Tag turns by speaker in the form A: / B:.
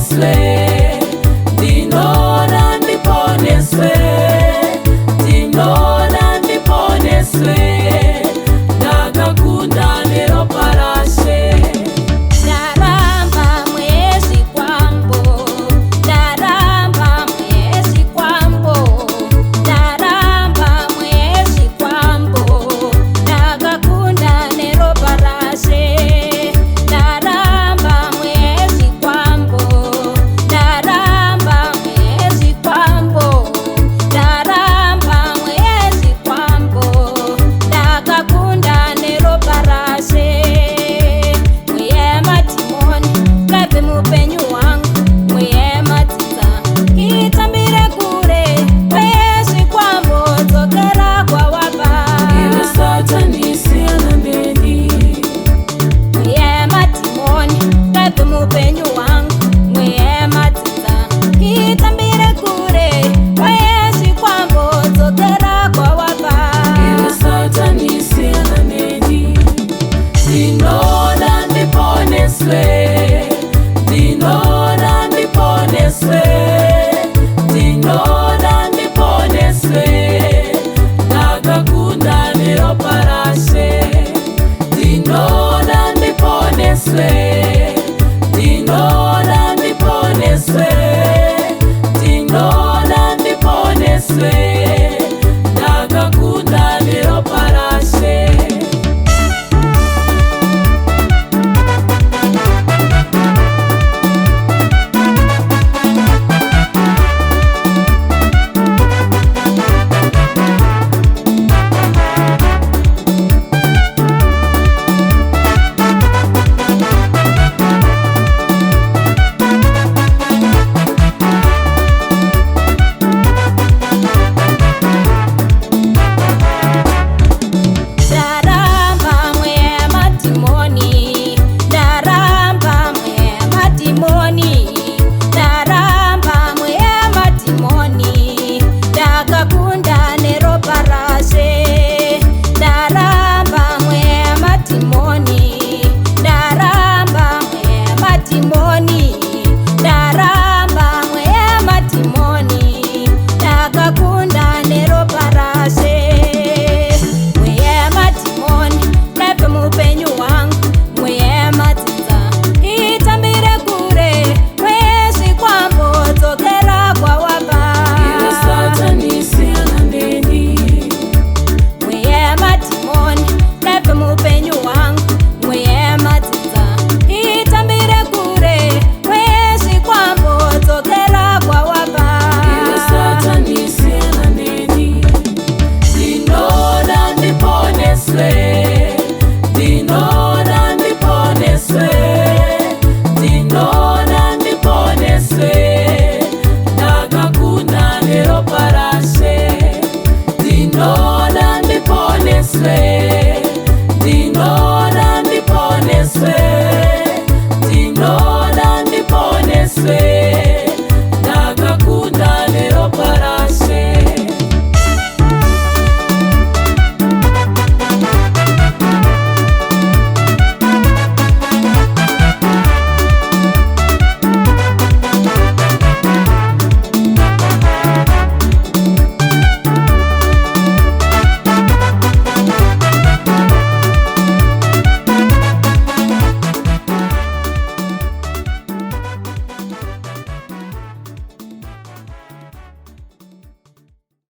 A: ndiponeswe, ndinona ndiponeswe, ndinona ndiponeswe, ndakakunda neropa rashe.
B: Ndaramba mwezi kwambo, ndaramba mwezi kwambo, ndaramba mwezi kwambo, ndakakunda neropa rashe. Ndaramba mwezi kwambo, ndaramba mwezi kwambo, ndaramba mwezi kwambo, ndakakunda neropa rashe. Mwiyema timoni ngabve mupenyu wangu, mwiyema tidza itambire kure kwezvi kwambo, dzokera kwawabva.
A: Iwe Satani siyana neni,
B: Mwiyema timoni ngabve mupenyu wangu, mwiyema tidza itambire kure kwezvi kwambo, dzokera kwawabva.
A: iwe Satani siyana neni, ndinona ndiponeswe, ndinona ndiponeswe, ndinona ndiponeswe, ndakakunda neropa rashe. Ndinona ndiponeswe, ndinona ndiponeswe, ndinona ndiponeswe.